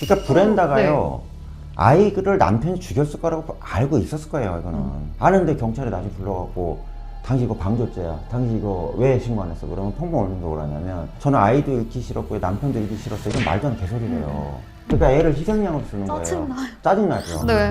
그러니까 브렌다가요. 아이를 남편이 죽였을 거라고 알고 있었을 거예요. 이거는 아는데 경찰에 나중에 불러갖고 당신 이거 방조죄야. 당신 이거 왜 신고 안 했어? 그러면 펑펑 울면서 그러냐면 저는 아이도 잃기 싫었고요. 남편도 잃기 싫었어. 이건 말도 안 되는 개소리래요. 그러니까 애를 희생양으로 쓰는 거예요. 짜증나요. 짜증나죠. 네.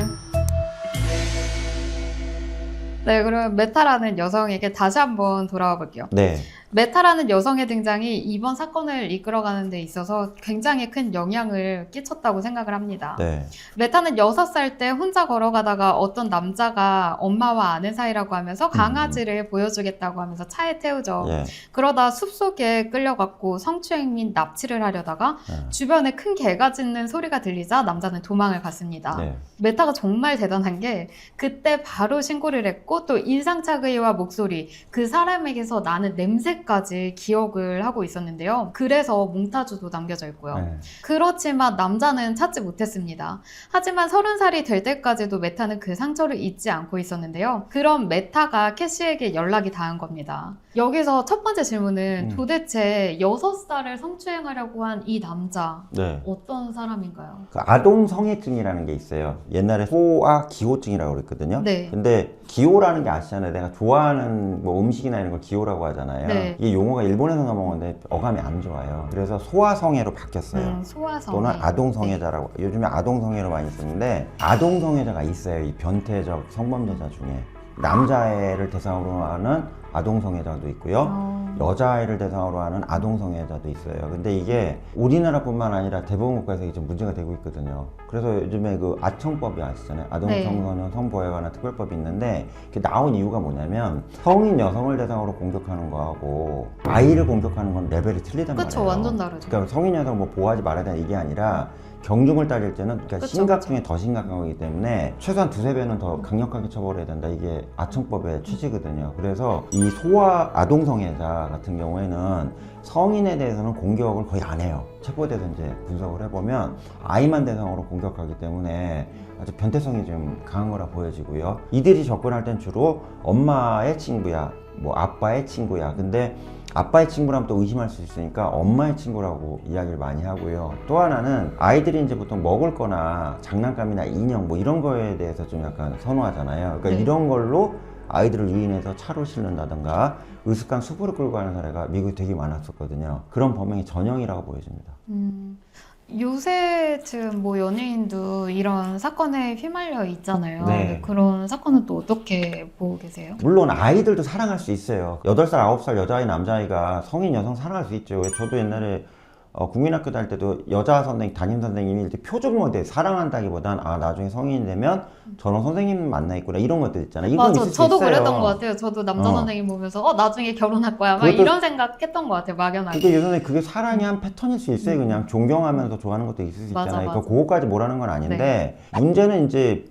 네, 그럼 메타라는 여성에게 다시 한번 돌아와 볼게요. 네. 메타라는 여성의 등장이 이번 사건을 이끌어가는 데 있어서 굉장히 큰 영향을 끼쳤다고 생각을 합니다. 네. 메타는 6살 때 혼자 걸어가다가 어떤 남자가 엄마와 아는 사이라고 하면서 강아지를 보여주겠다고 하면서 차에 태우죠. 예. 그러다 숲속에 끌려갔고 성추행 및 납치를 하려다가 주변에 큰 개가 짖는 소리가 들리자 남자는 도망을 갔습니다. 네. 메타가 정말 대단한 게 그때 바로 신고를 했고 또 인상착의와 목소리, 그 사람에게서 나는 냄새까지 기억을 하고 있었는데요. 그래서 몽타주도 남겨져 있고요. 네. 그렇지만 남자는 찾지 못했습니다. 하지만 30살이 될 때까지도 메타는 그 상처를 잊지 않고 있었는데요. 그럼 메타가 캐시에게 연락이 닿은 겁니다. 여기서 첫 번째 질문은 도대체 6살을 성추행하려고 한 이 남자 네. 어떤 사람인가요? 그 아동 성애증이라는 게 있어요. 옛날에 소아 기호증이라고 그랬거든요. 네. 근데 기호라는 게 아시잖아요. 내가 좋아하는 뭐 음식이나 이런 걸 기호라고 하잖아요. 네. 이게 용어가 일본에서 나먹었는데 어감이 안 좋아요. 그래서 소아 성애로 바뀌었어요. 소아성애. 또는 아동 성애자라고. 요즘에 아동 성애로 많이 쓰는데 아동 성애자가 있어요. 이 변태적 성범죄자 중에. 남자애를 대상으로 하는 아동 성애자도 있고요. 여자아이를 대상으로 하는 아동 성애자도 있어요. 근데 이게 우리나라뿐만 아니라 대부분 국가에서 이제 문제가 되고 있거든요. 그래서 요즘에 그 아청법이 아시잖아요. 아동 네. 청소년 성보호에 관한 특별법이 있는데 그게 나온 이유가 뭐냐면 성인 여성을 대상으로 공격하는 거하고 아이를 공격하는 건 레벨이 틀리단 말이에요. 그쵸, 완전 다르죠. 그러니까 성인 여성 뭐 보호하지 말아야 되는 이게 아니라 경중을 따질 때는 그러니까 그쵸, 심각 그쵸. 중에 더 심각한 거기 때문에 최소한 두세 배는 더 강력하게 처벌해야 된다. 이게 아청법의 취지거든요. 그래서 이 소아 아동 성애자 같은 경우에는 성인에 대해서는 공격을 거의 안 해요. 체포돼서 이제 분석을 해보면 아이만 대상으로 공격하기 때문에 아주 변태성이 좀 강한 거라 보여지고요. 이들이 접근할 땐 주로 엄마의 친구야, 뭐 아빠의 친구야. 근데 아빠의 친구라면 또 의심할 수 있으니까 엄마의 친구라고 이야기를 많이 하고요. 또 하나는 아이들이 이제 보통 먹을 거나 장난감이나 인형 뭐 이런 거에 대해서 좀 약간 선호하잖아요. 그러니까 네. 이런 걸로 아이들을 유인해서 차로 실는다든가 으슥한 숲으로 끌고 가는 사례가 미국에 되게 많았었거든요. 그런 범행이 전형이라고 보여집니다. 요새 뭐 연예인도 이런 사건에 휘말려 있잖아요. 네. 그런 사건은 또 어떻게 보고 계세요? 물론 아이들도 사랑할 수 있어요. 8살, 9살 여자아이, 남자아이가 성인 여성 사랑할 수 있죠. 저도 옛날에 국민학교 다닐 때도 여자 선생님, 담임 선생님이 이렇게 표준 모델 사랑한다기보단 아 나중에 성인이 되면 저런 선생님 만나있구나 이런 것들 있잖아요. 이건 맞아, 있을 수 저도 있어요. 그랬던 것 같아요. 저도 남자 선생님 보면서 나중에 결혼할 거야 막 그것도- 이런 생각했던 것 같아요. 막연하게. 그게 예전에 그게 사랑의 한 패턴일 수 있어요. 그냥 존경하면서 좋아하는 것도 있을 수 맞아, 있잖아요. 맞아. 그거까지 뭐라는 건 아닌데 문제는 이제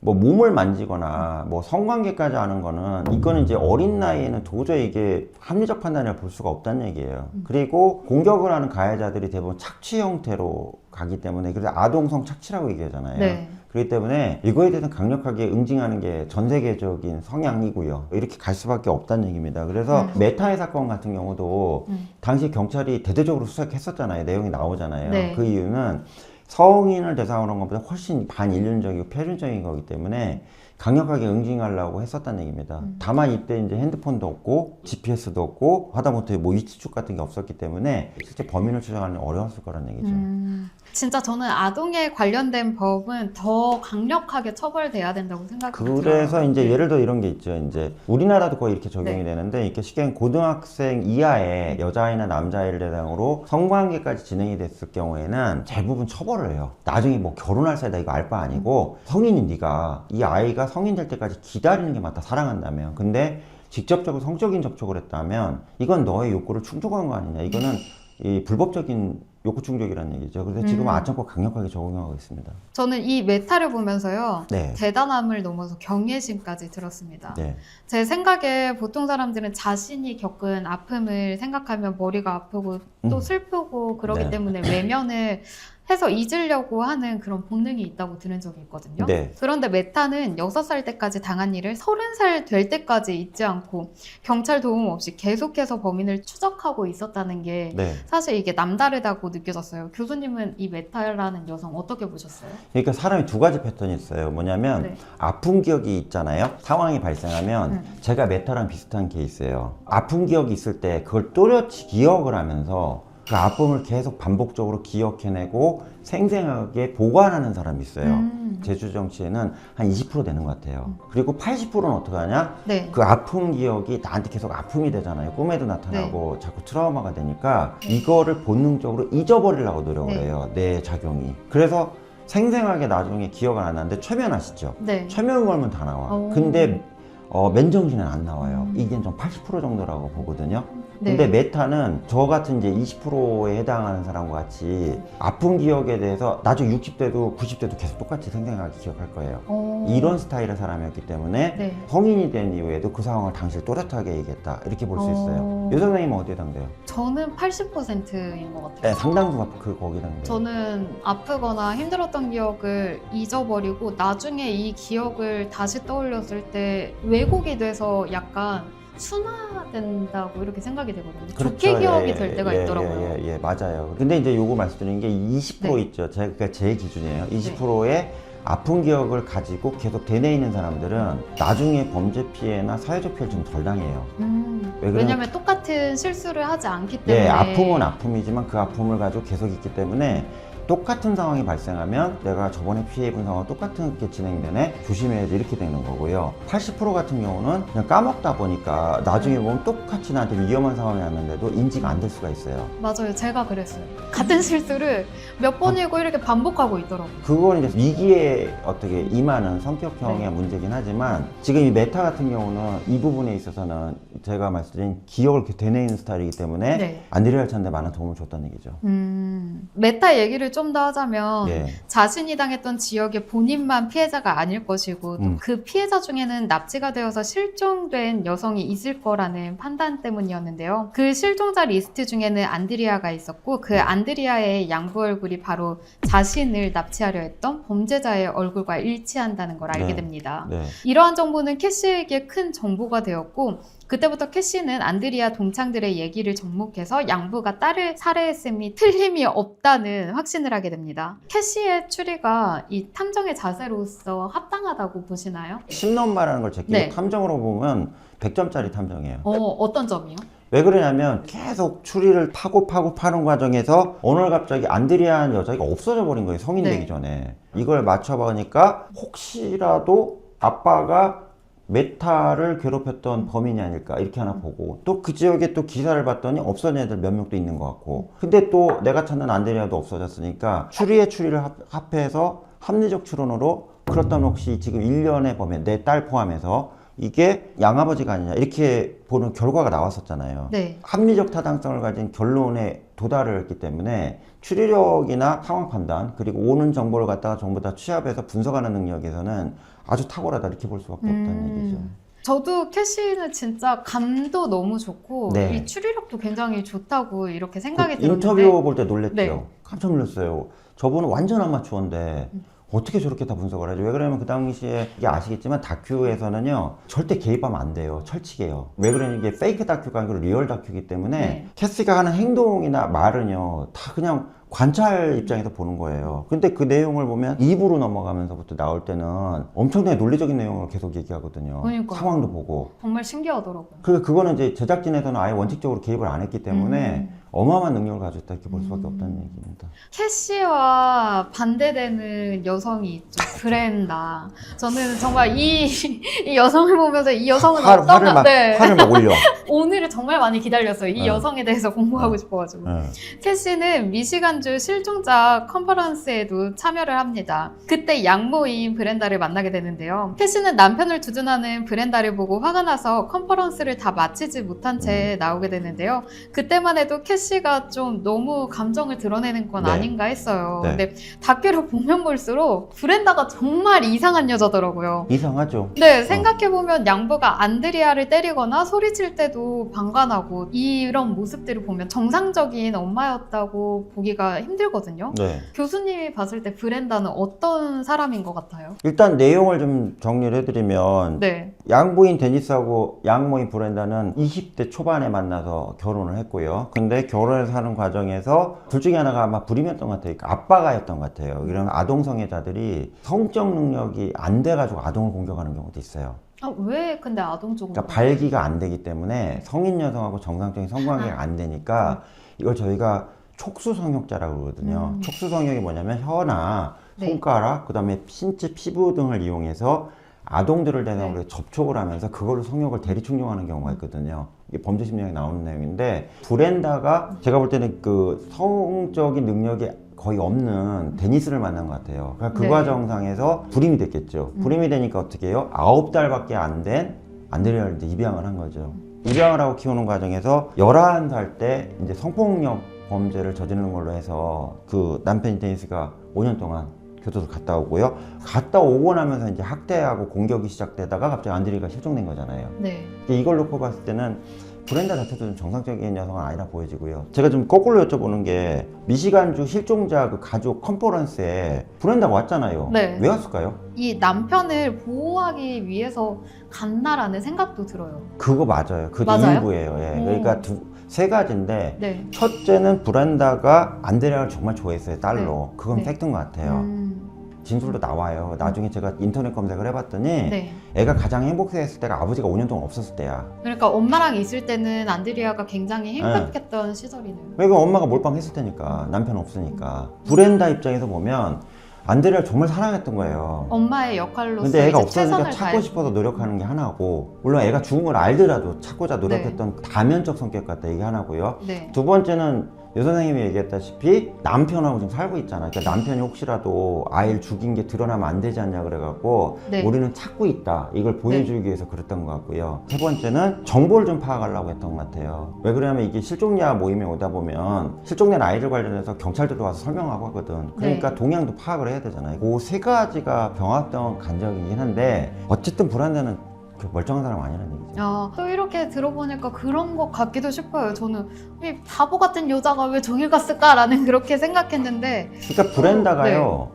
뭐 몸을 만지거나 뭐 성관계까지 하는 거는 이거는 이제 어린 나이에는 도저히 이게 합리적 판단을 볼 수가 없다는 얘기예요. 그리고 공격을 하는 가해자들이 대부분 착취 형태로 가기 때문에 그래서 아동성 착취라고 얘기하잖아요. 네. 그렇기 때문에 이거에 대해서 강력하게 응징하는 게 전 세계적인 성향이고요. 이렇게 갈 수밖에 없다는 얘기입니다. 그래서 메타의 사건 같은 경우도 당시 경찰이 대대적으로 수색했었잖아요. 내용이 나오잖아요. 네. 그 이유는 성인을 대상으로 한 것보다 훨씬 반인륜적이고 폐륜적인 거기 때문에 강력하게 응징하려고 했었다는 얘기입니다. 다만 이때 이제 핸드폰도 없고 GPS도 없고 하다못해 뭐 위치축 같은 게 없었기 때문에 실제 범인을 추적하는 게 어려웠을 거라는 얘기죠. 진짜 저는 아동에 관련된 법은 더 강력하게 처벌돼야 된다고 생각해요. 그래서 이제 예를 들어 이런 게 있죠. 이제 우리나라도 거의 이렇게 적용이 네. 되는데 이렇게 쉽게 고등학생 이하의 여자아이나 남자아이를 대상으로 성관계까지 진행이 됐을 경우에는 대부분 처벌을 해요. 나중에 뭐 결혼할 사이다 이거 알 바 아니고 성인인 네가 이 아이가 성인 될 때까지 기다리는 게 맞다. 사랑한다면. 근데 직접적으로 성적인 접촉을 했다면 이건 너의 욕구를 충족한 거 아니냐. 이거는 이 불법적인 욕구 충족이라는 얘기죠. 그래서 지금 아청법 강력하게 적용하고 있습니다. 저는 이 메타를 보면서요. 네. 대단함을 넘어서 경외심까지 들었습니다. 네. 제 생각에 보통 사람들은 자신이 겪은 아픔을 생각하면 머리가 아프고 또 슬프고 그러기 네. 때문에 외면을 해서 잊으려고 하는 그런 본능이 있다고 들은 적이 있거든요. 네. 그런데 메타는 6살 때까지 당한 일을 30살 될 때까지 잊지 않고 경찰 도움 없이 계속해서 범인을 추적하고 있었다는 게 네. 사실 이게 남다르다고 느껴졌어요. 교수님은 이 메타라는 여성 어떻게 보셨어요? 그러니까 사람이 두 가지 패턴이 있어요. 뭐냐면 네. 아픈 기억이 있잖아요. 상황이 발생하면 제가 메타랑 비슷한 케이스예요. 아픈 기억이 있을 때 그걸 또렷이 기억을 하면서 그 아픔을 계속 반복적으로 기억해내고 생생하게 보관하는 사람이 있어요. 제주 정치에는 한 20% 되는 것 같아요. 그리고 80%는 어떻게 하냐? 네. 그 아픈 기억이 나한테 계속 아픔이 되잖아요. 꿈에도 나타나고 자꾸 트라우마가 되니까 이거를 본능적으로 잊어버리려고 노력을 네. 해요. 내 작용이. 그래서 생생하게 나중에 기억을 안 하는데 최면 아시죠? 네. 최면 걸면 다 나와. 오. 근데 맨정신은 안 나와요. 이게 좀 80% 정도라고 보거든요. 네. 근데 메타는 저 같은 이제 20%에 해당하는 사람과 같이 아픈 기억에 대해서 나중에 60대도 90대도 계속 똑같이 생생하게 기억할 거예요. 이런 스타일의 사람이었기 때문에 네. 성인이 된 이후에도 그 상황을 당시에 또렷하게 얘기했다. 이렇게 볼 수 있어요. 유 선생님은 어디에 해당돼요? 저는 80%인 것 같아요. 네, 상당수가 거기에 해당돼요. 저는 아프거나 힘들었던 기억을 잊어버리고 나중에 이 기억을 다시 떠올렸을 때 왜곡이 돼서 약간 순화된다고 이렇게 생각이 되거든요. 좋게 기억이 될 때가 있더라고요. 예, 맞아요. 근데 이제 요거 말씀드린 게 20% 네. 있죠. 그러니까 제 기준이에요. 20%의 아픈 기억을 가지고 계속 되뇌이는 사람들은 나중에 범죄 피해나 사회적 피해를 좀 덜 당해요. 왜냐면 똑같은 실수를 하지 않기 때문에. 예, 아픔은 아픔이지만 그 아픔을 가지고 계속 있기 때문에 똑같은 상황이 발생하면 내가 저번에 피해 입은 상황과 똑같은 게 진행되네? 조심해야 돼. 이렇게 되는 거고요. 80% 같은 경우는 그냥 까먹다 보니까 나중에 보면 똑같이 나한테 위험한 상황이 왔는데도 인지가 안 될 수가 있어요. 맞아요. 제가 그랬어요. 같은 실수를 몇 번이고 이렇게 반복하고 있더라고요. 그건 이제 위기에 어떻게 임하는 성격형의 문제긴 하지만 지금 이 메타 같은 경우는 이 부분에 있어서는 제가 말씀드린 기억을 이렇게 되뇌이는 스타일이기 때문에 안드레아 찬데 많은 도움을 줬다는 얘기죠. 메타 얘기를 좀 더 하자면 예. 자신이 당했던 지역의 본인만 피해자가 아닐 것이고 또 그 피해자 중에는 납치가 되어서 실종된 여성이 있을 거라는 판단 때문이었는데요. 그 실종자 리스트 중에는 안드리아가 있었고 그 안드리아의 양부 얼굴이 바로 자신을 납치하려 했던 범죄자의 얼굴과 일치한다는 걸 알게 됩니다. 네. 이러한 정보는 캐시에게 큰 정보가 되었고 그때부터 캐시는 안드리아 동창들의 얘기를 접목해서 양부가 딸을 살해했음이 틀림이 없다는 확신을 하게 됩니다. 캐시의 추리가 이 탐정의 자세로서 합당하다고 보시나요? 심론 말하는 걸 제끼고 네. 탐정으로 보면 100점짜리 탐정이에요. 어떤 점이요? 왜 그러냐면 계속 추리를 파고 파는 과정에서 어느 날 갑자기 안드리아는 여자가 없어져 버린 거예요. 성인 되기 전에. 이걸 맞춰보니까 혹시라도 아빠가 메타를 괴롭혔던 범인이 아닐까 이렇게 하나 보고 또 그 지역에 또 기사를 봤더니 없어진 애들 몇 명도 있는 것 같고 근데 또 내가 찾는 안드레아도 없어졌으니까 추리를 합해서 합리적 추론으로 그렇다면 혹시 지금 1년의 범인 내 딸 포함해서 이게 양아버지가 아니냐 이렇게 보는 결과가 나왔었잖아요. 네. 합리적 타당성을 가진 결론에 도달을 했기 때문에 추리력이나 상황 판단 그리고 오는 정보를 갖다가 전부 다 취합해서 분석하는 능력에서는 아주 탁월하다 이렇게 볼 수밖에 없다는 얘기죠. 저도 캐시는 진짜 감도 너무 좋고 네. 이 추리력도 굉장히 좋다고 이렇게 생각이 들었는데 인터뷰 볼 때 놀랬죠. 네. 깜짝 놀랐어요. 저분은 완전 아마추어인데 어떻게 저렇게 다 분석을 하죠? 왜 그러냐면 그 당시에 이게 아시겠지만 다큐에서는요 절대 개입하면 안 돼요. 철칙이에요. 왜 그러냐면 이게 페이크 다큐가 아니고 리얼 다큐이기 때문에 캐시가 하는 행동이나 말은요 다 그냥 관찰 입장에서 보는 거예요. 근데 그 내용을 보면 2부로 넘어가면서부터 나올 때는 엄청나게 논리적인 내용을 계속 얘기하거든요. 그러니까요. 상황도 보고. 정말 신기하더라고요. 그거는 이제 제작진에서는 아예 원칙적으로 개입을 안 했기 때문에 어마어마한 능력을 가지고 있다 이렇게 볼 수밖에 없다는 얘기입니다. 캐시와 반대되는 여성이 있죠. 브렌다. 저는 정말 이 여성을 보면서 이 여성은 화를 막 올려. 오늘을 정말 많이 기다렸어요. 이 여성에 대해서 공부하고 싶어가지고. 캐시는 미시간주 실종자 컨퍼런스에도 참여를 합니다. 그때 양모인 브렌다를 만나게 되는데요. 캐시는 남편을 두둔하는 브렌다를 보고 화가 나서 컨퍼런스를 다 마치지 못한 채 나오게 되는데요. 그때만 해도 캐시가 좀 너무 감정을 드러내는 건 아닌가 했어요. 근데 다큐를 보면 볼수록 브렌다가 정말 이상한 여자더라고요. 이상하죠. 네, 생각해보면 양부가 안드리아를 때리거나 소리칠 때도 방관하고 이런 모습들을 보면 정상적인 엄마였다고 보기가 힘들거든요. 네. 교수님이 봤을 때 브렌다는 어떤 사람인 것 같아요? 일단 내용을 좀 정리를 해드리면 네, 양부인 데니스하고 양모인 브렌다는 20대 초반에 만나서 결혼을 했고요. 근데 결혼해서 하는 과정에서 둘 중에 하나가 아마 불임이었던 것 같아요. 그러니까 아빠가였던 것 같아요. 이런 아동성애자들이 성적 능력이 안 돼가지고 아동을 공격하는 경우도 있어요. 아, 왜 근데 아동 쪽으로? 그러니까 발기가 안 되기 때문에 성인 여성하고 정상적인 성관계가 안 되니까 이걸 저희가 촉수성욕자라고 그러거든요. 촉수성욕이 뭐냐면 혀나 네. 손가락, 그 다음에 신체 피부 등을 이용해서 아동들을 대상으로 접촉을 하면서 그걸로 성욕을 대리충족하는 경우가 있거든요. 이게 범죄심리학에 나오는 내용인데, 브렌다가 제가 볼 때는 그 성적인 능력이 거의 없는 데니스를 만난 것 같아요. 그러니까 그 네. 과정상에서 불임이 됐겠죠. 불임이 되니까 어떻게 해요? 9달밖에 안 된 안드레아를 이제 입양을 한 거죠. 입양을 하고 키우는 과정에서 11살 때 이제 성폭력 범죄를 저지르는 걸로 해서 그 남편인 데니스가 5년 동안 교도소 갔다 오고요. 갔다 오고 나면서 이제 학대하고 공격이 시작되다가 갑자기 안드레아가 실종된 거잖아요. 네. 이걸 놓고 봤을 때는 브렌다 자체도 좀 정상적인 여성은 아니라 보여지고요. 제가 좀 거꾸로 여쭤보는 게, 미시간주 실종자 그 가족 컨퍼런스에 브렌다가 왔잖아요. 네. 왜 왔을까요? 이 남편을 보호하기 위해서 갔나라는 생각도 들어요. 그거 맞아요. 그 맞아요? 일부예요. 예. 오. 그러니까 세 가지인데, 네. 첫째는 브렌다가 안드레아를 정말 좋아했어요, 딸로. 그건 네. 팩트인 것 같아요. 진술도 나와요. 나중에 제가 인터넷 검색을 해봤더니 네. 애가 가장 행복했을 때가 아버지가 5년 동안 없었을 때야. 그러니까 엄마랑 있을 때는 안드리아가 굉장히 행복했던 시절이네요. 왜냐면 엄마가 몰빵했을 테니까, 남편 없으니까. 브렌다 입장에서 보면 안드레아를 정말 사랑했던 거예요. 엄마의 역할로서 근데 애가 이제 없어지니까 최선을 찾고 다해. 싶어서 노력하는 게 하나고, 물론 애가 죽은 걸 알더라도 찾고자 노력했던 다면적 성격 같다, 이게 하나고요. 네. 두 번째는 여 선생님이 얘기했다시피 남편하고 지금 살고 있잖아. 그러니까 남편이 혹시라도 아이를 죽인 게 드러나면 안 되지 않냐 그래갖고 네. 우리는 찾고 있다, 이걸 보여주기 위해서 그랬던 것 같고요. 세 번째는 정보를 좀 파악하려고 했던 것 같아요. 왜 그러냐면 이게 실종자 모임에 오다 보면 실종된 아이들 관련해서 경찰들도 와서 설명하고 하거든. 그러니까 네. 동향도 파악을 해야 되잖아요. 그 세 가지가 병합된 간적이긴 한데, 어쨌든 브렌다는 그 멀쩡한 사람 아니라는 얘기죠. 또 이렇게 들어보니까 그런 것 같기도 싶어요. 저는 이 바보 같은 여자가 왜 저길 갔을까라는 그렇게 생각했는데. 그러니까 브렌다가요,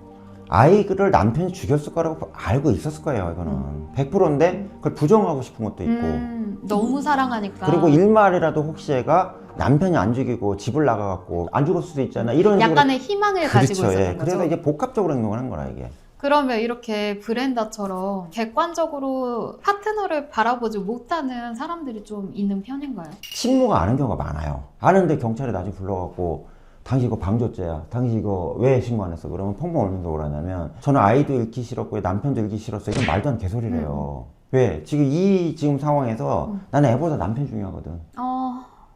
아이를 남편이 죽였을 거라고 알고 있었을 거예요. 이거는 100%인데 그걸 부정하고 싶은 것도 있고, 너무 사랑하니까. 그리고 일말이라도 혹시 애가 남편이 안 죽이고 집을 나가갖고 안 죽을 수도 있잖아, 이런 식으로. 약간의 희망을 가지고 그렇죠. 있었던 예. 거죠. 그래서 이게 복합적으로 행동을 한 거라, 이게. 그러면 이렇게 브렌다처럼 객관적으로 파트너를 바라보지 못하는 사람들이 좀 있는 편인가요? 친모가 아는 경우가 많아요. 아는데 경찰에 나중에 불러갖고 당신 이거 방조죄야, 당신 이거 왜 신고 안 했어? 그러면 펑펑 울면서 그러냐면, 저는 아이도 잃기 싫었고 남편도 잃기 싫었어. 이건 말도 안 되는 개소리래요. 왜? 지금 상황에서 나는 애보다 남편이 중요하거든.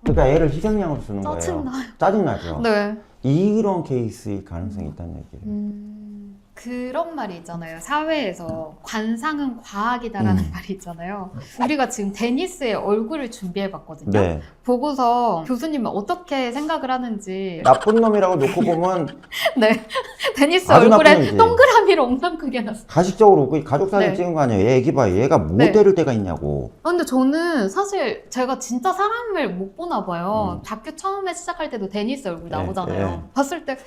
그러니까 애를 희생양으로 쓰는 거예요. 짜증나요. 짜증나죠. 네. 이런 케이스일 가능성이 있다는 얘기예요. 그런 말이 있잖아요. 사회에서 관상은 과학이다라는 말이 있잖아요. 우리가 지금 데니스의 얼굴을 준비해봤거든요. 네. 보고서 교수님은 어떻게 생각을 하는지. 나쁜 놈이라고 놓고 보면 네. 데니스 아주 나쁜 얼굴에 놈이지. 동그라미를 엉망 크게 놨어. 가식적으로 그 가족 사진 네. 찍은 거 아니에요. 얘 애기 봐. 얘가 뭐 때릴 때가 있냐고. 근데 저는 사실 제가 진짜 사람을 못 보나 봐요. 다큐 처음에 시작할 때도 데니스 얼굴 나오잖아요. 네. 봤을 때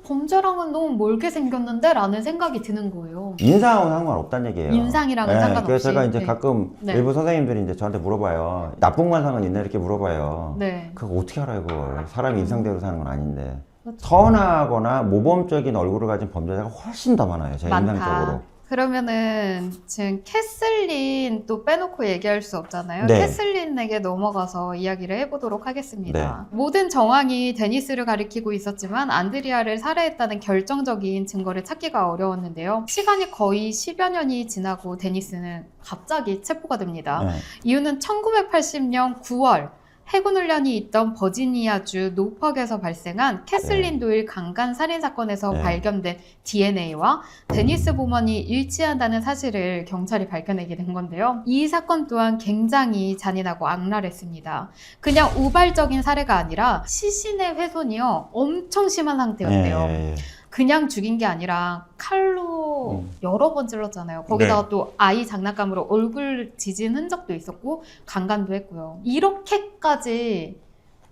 범죄랑은 너무 멀게 생겼는데? 라는 생각이 드는 거예요. 인상하고는 상관없다는 얘기예요. 인상이랑은 네, 상관없이. 그래서 제가 이제 네. 가끔 네. 일부 선생님들이 이제 저한테 물어봐요. 나쁜 관상은 있나 이렇게 물어봐요. 네. 그거 어떻게 알아요, 그걸. 사람이 인상대로 사는 건 아닌데. 그렇죠. 선하거나 모범적인 얼굴을 가진 범죄자가 훨씬 더 많아요, 제 많다. 인상적으로. 그러면은 지금 캐슬린 또 빼놓고 얘기할 수 없잖아요. 네. 캐슬린에게 넘어가서 이야기를 해보도록 하겠습니다. 모든 정황이 데니스를 가리키고 있었지만 안드리아를 살해했다는 결정적인 증거를 찾기가 어려웠는데요. 시간이 거의 10여 년이 지나고 데니스는 갑자기 체포가 됩니다. 네. 이유는 1980년 9월 해군훈련이 있던 버지니아주 노퍽에서 발생한 캐슬린 도일 강간 살인 사건에서 네. 발견된 DNA와 데니스 보먼이 일치한다는 사실을 경찰이 밝혀내게 된 건데요. 이 사건 또한 굉장히 잔인하고 악랄했습니다. 그냥 우발적인 살해가 아니라 시신의 훼손이요 엄청 심한 상태였대요. 그냥 죽인 게 아니라 칼로 여러 번 찔렀잖아요. 거기다가 또 아이 장난감으로 얼굴 지진 흔적도 있었고 강간도 했고요. 이렇게까지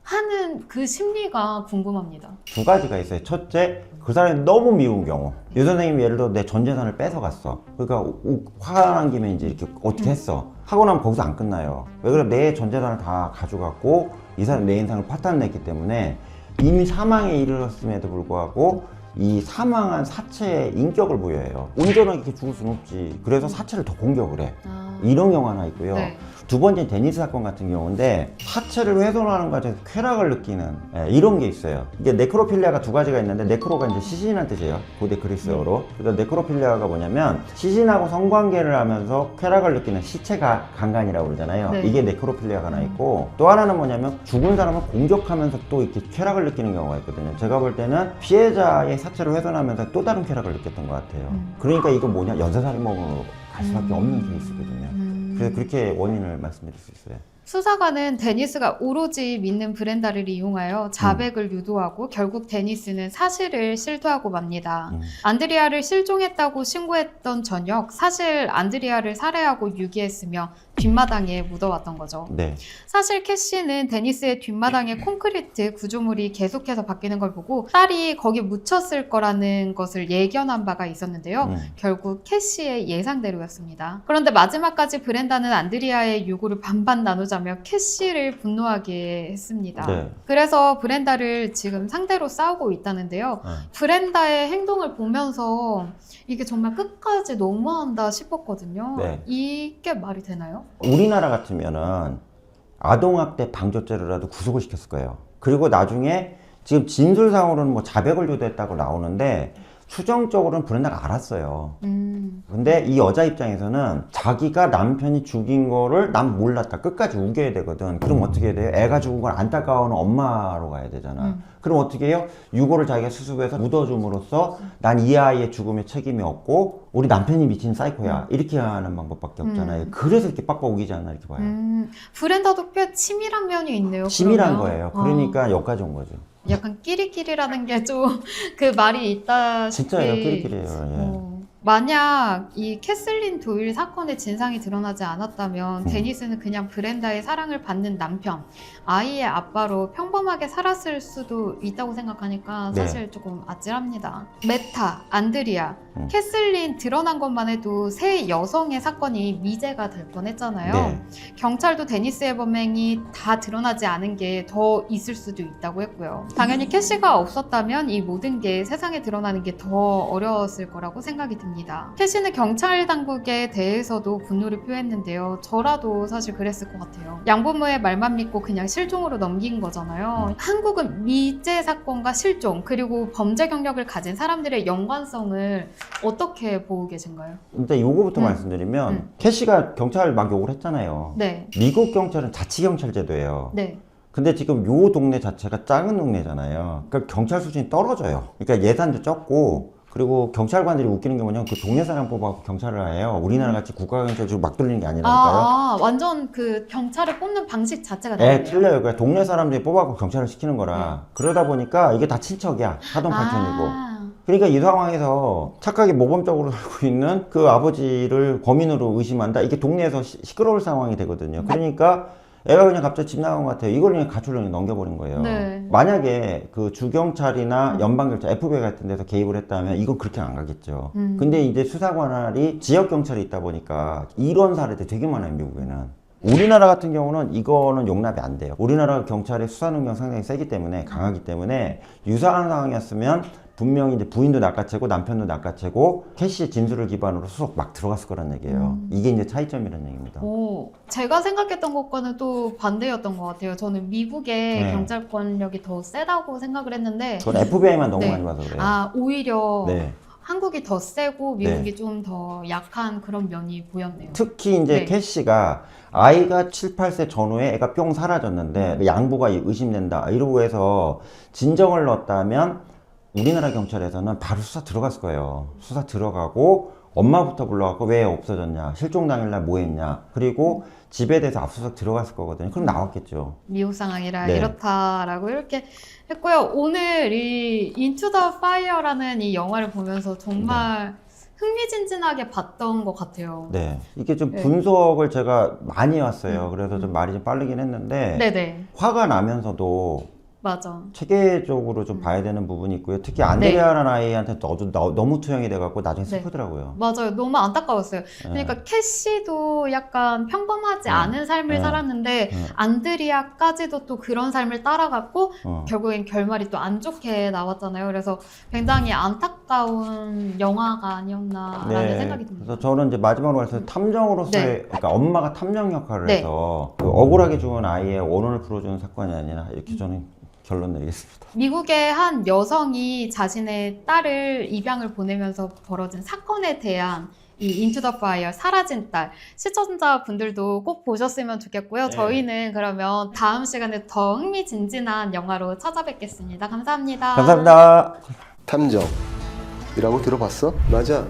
하는 그 심리가 궁금합니다. 두 가지가 있어요. 첫째, 그 사람이 너무 미운 경우. 유 선생님이 예를 들어 내 전 재산을 뺏어갔어. 그러니까 화가 난 김에 이제 이렇게 어떻게 했어. 하고 나면 거기서 안 끝나요. 왜 그래? 내 전 재산을 다 가져갔고 이 사람 내 인생을 파탄냈기 때문에 이미 사망에 이르렀음에도 불구하고 이 사망한 사체의 인격을 부여해요. 온전하게 이렇게 죽을 수는 없지. 그래서 사체를 더 공격을 해. 이런 경우 하나 있고요. 네. 두 번째 데니스 사건 같은 경우인데 사체를 훼손하는 과정에서 쾌락을 느끼는 이런 게 있어요. 이게 네크로필리아가 두 가지가 있는데 네크로가 이제 시신이라는 뜻이에요. 고대 그리스어로. 그래서 네크로필리아가 뭐냐면 시신하고 성관계를 하면서 쾌락을 느끼는 시체가 강간이라고 그러잖아요. 네. 이게 네크로필리아가 하나 있고 또 하나는 뭐냐면 죽은 사람을 공격하면서 또 이렇게 쾌락을 느끼는 경우가 있거든요. 제가 볼 때는 피해자의 사체를 훼손하면서 또 다른 쾌락을 느꼈던 것 같아요. 그러니까 이거 뭐냐 연쇄살인범으로 갈 수밖에 없는 케이스거든요. 그래서 그렇게 원인을 말씀드릴 수 있어요. 수사관은 데니스가 오로지 믿는 브렌다를 이용하여 자백을 유도하고 결국 데니스는 사실을 실토하고 맙니다. 안드리아를 실종했다고 신고했던 저녁 사실 안드리아를 살해하고 유기했으며 뒷마당에 묻어왔던 거죠. 네. 사실 캐시는 데니스의 뒷마당에 콘크리트 구조물이 계속해서 바뀌는 걸 보고 딸이 거기 묻혔을 거라는 것을 예견한 바가 있었는데요. 결국 캐시의 예상대로였습니다. 그런데 마지막까지 브렌다는 안드리아의 요구를 반반 나누자며 캐시를 분노하게 했습니다. 네. 그래서 브렌다를 지금 상대로 싸우고 있다는데요. 브렌다의 행동을 보면서 이게 정말 끝까지 너무한다 싶었거든요. 네. 이게 말이 되나요? 우리나라 같으면은 아동학대 방조죄로라도 구속을 시켰을 거예요. 그리고 나중에 지금 진술상으로는 뭐 자백을 유도했다고 나오는데 추정적으로는 브렌다가 알았어요. 근데 이 여자 입장에서는 자기가 남편이 죽인 거를 난 몰랐다. 끝까지 우겨야 되거든. 그럼 어떻게 해야 돼요? 애가 죽은 걸 안타까워하는 엄마로 가야 되잖아. 그럼 어떻게 해요? 유골을 자기가 수습해서 묻어줌으로써 난 이 아이의 죽음에 책임이 없고 우리 남편이 미친 사이코야. 이렇게 하는 방법밖에 없잖아요. 그래서 이렇게 빡빡 우기지 않나 이렇게 봐요. 브렌다도 꽤 치밀한 면이 있네요. 치밀한 그러면. 거예요. 그러니까 여기까지 온 거죠. 약간 끼리끼리라는 게 좀 그 말이 있다시피 진짜예요. 끼리끼리예요. 예. 만약 이 캐슬린 도일 사건의 진상이 드러나지 않았다면 데니스는 그냥 브렌다의 사랑을 받는 남편, 아이의 아빠로 평범하게 살았을 수도 있다고 생각하니까 사실 조금 아찔합니다. 메타, 안드리아, 캐슬린 드러난 것만 해도 세 여성의 사건이 미제가 될 뻔했잖아요. 네. 경찰도 데니스의 범행이 다 드러나지 않은 게 더 있을 수도 있다고 했고요. 당연히 캐시가 없었다면 이 모든 게 세상에 드러나는 게 더 어려웠을 거라고 생각이 듭니다. 캐시는 경찰 당국에 대해서도 분노를 표했는데요. 저라도 사실 그랬을 것 같아요. 양부모의 말만 믿고 그냥 실종으로 넘긴 거잖아요. 한국은 미제 사건과 실종 그리고 범죄 경력을 가진 사람들의 연관성을 어떻게 보고 계신가요? 일단 요거부터 말씀드리면 캐시가 경찰을 막 욕을 했잖아요. 네. 미국 경찰은 자치경찰 제도예요. 네. 근데 지금 요 동네 자체가 작은 동네잖아요. 그러니까 경찰 수준이 떨어져요. 그러니까 예산도 적고 그리고 경찰관들이 웃기는 게 뭐냐면 그 동네 사람 뽑아서 경찰을 해요. 우리나라 같이 국가경찰처럼 막 돌리는 게 아니라니까요. 완전 그 경찰을 뽑는 방식 자체가 네, 다르네요. 틀려요. 그러니까 동네 사람들이 뽑아서 경찰을 시키는 거라. 그러다 보니까 이게 다 친척이야. 사돈팔촌이고. 그러니까 이 상황에서 착하게 모범적으로 살고 있는 그 아버지를 범인으로 의심한다. 이게 동네에서 시끄러울 상황이 되거든요. 그러니까 애가 그냥 갑자기 집 나간 것 같아요. 이걸 그냥 가출령에 넘겨버린 거예요. 네. 만약에 그 주경찰이나 연방경찰, FBI 같은 데서 개입을 했다면 이건 그렇게 안 가겠죠. 근데 이제 수사관할이 지역경찰이 있다 보니까 이런 사례들 되게 많아요, 미국에는. 우리나라 같은 경우는 이거는 용납이 안 돼요. 우리나라 경찰의 수사 능력 상당히 세기 때문에 강하기 때문에 유사한 상황이었으면 분명히 이제 부인도 낚아채고 남편도 낚아채고 캐시의 진술을 기반으로 수속 막 들어갔을 거란 얘기예요. 이게 이제 차이점이라는 얘기입니다. 제가 생각했던 것과는 또 반대였던 것 같아요. 저는 미국의 경찰권력이 더 세다고 생각을 했는데 그건 FBI만 너무 많이 봐서 그래요. 오히려 네. 한국이 더 세고 미국이 좀 더 약한 그런 면이 보였네요. 특히 이제 캐시가 아이가 7, 8세 전후에 애가 뿅 사라졌는데 양부가 의심된다 이러고 해서 진정을 넣었다면 우리나라 경찰에서는 바로 수사 들어갔을 거예요. 수사 들어가고 엄마부터 불러갖고 왜 없어졌냐, 실종 당일날 뭐 했냐, 그리고 집에 대해서 압수수색 들어갔을 거거든요. 그럼 나왔겠죠. 미국 상황이라 네. 이렇다라고 이렇게 했고요. 오늘 이 인투 더 파이어라는 이 영화를 보면서 정말 흥미진진하게 봤던 것 같아요. 네, 이게 좀 네. 분석을 제가 많이 해왔어요. 그래서 좀 말이 좀 빠르긴 했는데 네네. 화가 나면서도 맞아. 체계적으로 좀 봐야 되는 부분이 있고요. 특히 안드레아라는 아이한테 너무 투영이 돼갖고 나중에 네. 슬프더라고요. 맞아요. 너무 안타까웠어요. 그러니까 캐시도 약간 평범하지 않은 삶을 네. 살았는데 네. 안드리아까지도 또 그런 삶을 따라갔고 어. 결국엔 결말이 또 안 좋게 나왔잖아요. 그래서 굉장히 안타까운 영화가 아니었나라는 생각이 듭니다. 그래서 저는 이제 마지막으로 말해서 탐정으로서의, 네. 그러니까 엄마가 탐정 역할을 네. 해서 그 억울하게 죽은 아이의 원혼을 풀어주는 사건이 아니라 이렇게 저는 결론 내리겠습니다. 미국의 한 여성이 자신의 딸을 입양을 보내면서 벌어진 사건에 대한 이 인투 더 파이어, 사라진 딸, 시청자분들도 꼭 보셨으면 좋겠고요. 네. 저희는 그러면 다음 시간에 더 흥미진진한 영화로 찾아뵙겠습니다. 감사합니다. 감사합니다. 탐정이라고 들어봤어? 맞아.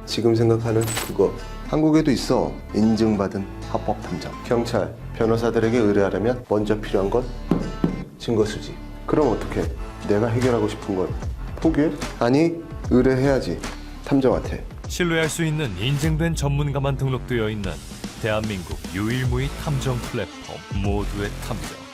지금 생각하는 그거. 한국에도 있어. 인증받은 합법 탐정. 경찰, 변호사들에게 의뢰하려면 먼저 필요한 건 증거 수집. 그럼 어떡해? 내가 해결하고 싶은 걸 포기해? 아니, 의뢰해야지. 탐정한테. 신뢰할 수 있는 인증된 전문가만 등록되어 있는 대한민국 유일무이 탐정 플랫폼 모두의 탐정.